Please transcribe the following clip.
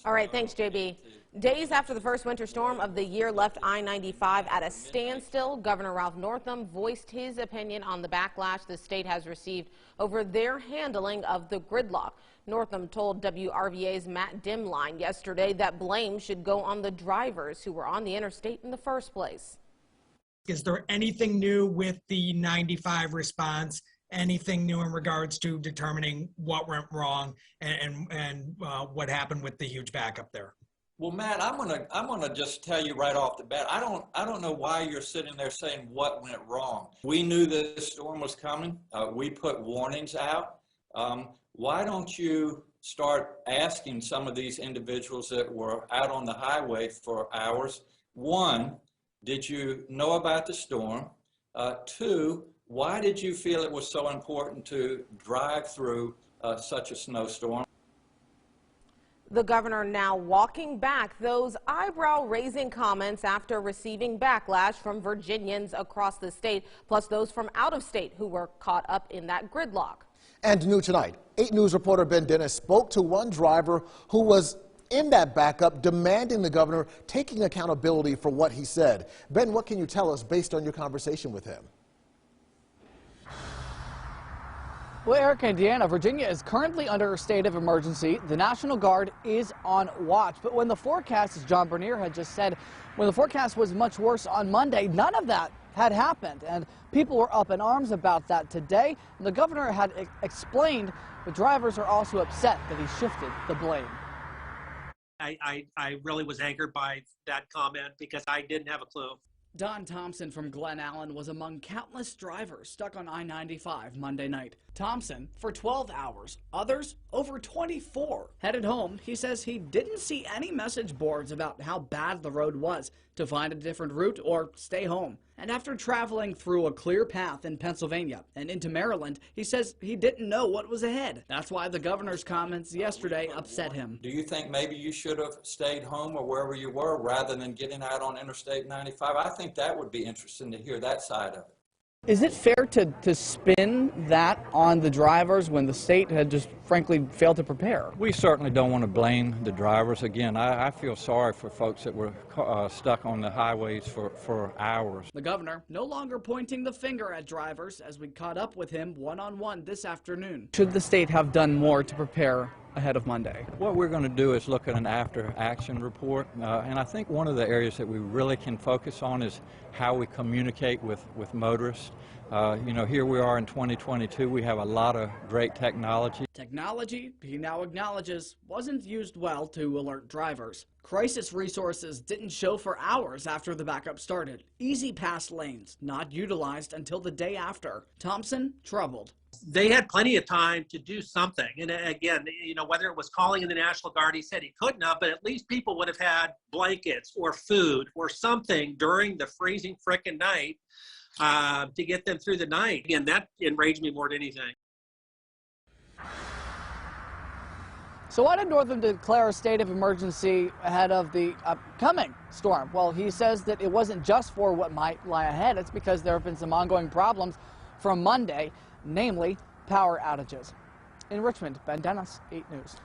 All right, thanks, JB. Days after the first winter storm of the year left I-95 at a standstill, Governor Ralph Northam voiced his opinion on the backlash the state has received over their handling of the gridlock. Northam told WRVA's Matt Dimline yesterday that blame should go on the drivers who were on the interstate in the first place. Is there anything new with the 95 response? Anything new in regards to determining what went wrong and what happened with the huge backup there? Well, Matt, I'm gonna just tell you right off the bat. I don't know why you're sitting there saying what went wrong. We knew this storm was coming. We put warnings out. Why don't you start asking some of these individuals that were out on the highway for hours? One, did you know about the storm? Two, why did you feel it was so important to drive through such a snowstorm? The governor now walking back those eyebrow-raising comments after receiving backlash from Virginians across the state, plus those from out of state who were caught up in that gridlock. And new tonight, 8 News reporter Ben Dennis spoke to one driver who was in that backup, demanding the governor taking accountability for what he said. Ben, what can you tell us based on your conversation with him? Well, Eric and Deanna, Virginia is currently under a state of emergency. The National Guard is on watch. But when the forecast, as John Bernier had just said, when the forecast was much worse on Monday, none of that had happened. And people were up in arms about that today. And the governor had explained the drivers are also upset that he shifted the blame. I really was angered by that comment because I didn't have a clue. Don Thompson from Glen Allen was among countless drivers stuck on I-95 Monday night. Thompson for 12 hours, others over 24. Headed home, he says he didn't see any message boards about how bad the road was to find a different route or stay home. And after traveling through a clear path in Pennsylvania and into Maryland, he says he didn't know what was ahead. That's why the governor's comments yesterday upset him. Do you think maybe you should have stayed home or wherever you were rather than getting out on Interstate 95? I think that would be interesting to hear that side of it. Is it fair to spin that on the drivers when the state had just frankly failed to prepare? We certainly don't want to blame the drivers. Again, I feel sorry for folks that were stuck on the highways for hours. The governor no longer pointing the finger at drivers as we caught up with him one-on-one this afternoon. Should the state have done more to prepare ahead of Monday? What we're going to do is look at an after-action report, and I think one of the areas that we really can focus on is how we communicate with motorists. You know, here we are in 2022, we have a lot of great technology. Technology, he now acknowledges, wasn't used well to alert drivers. Crisis resources didn't show for hours after the backup started. Easy pass lanes not utilized until the day after. Thompson troubled. They had plenty of time to do something. And again, you know, whether it was calling in the National Guard, he said he couldn't have, but at least people would have had blankets or food or something during the freezing frickin' night to get them through the night. Again, that enraged me more than anything. So why did Northam declare a state of emergency ahead of the upcoming storm? Well, he says that it wasn't just for what might lie ahead. It's because there have been some ongoing problems from Monday, namely power outages. In Richmond, Ben Dennis, 8 News.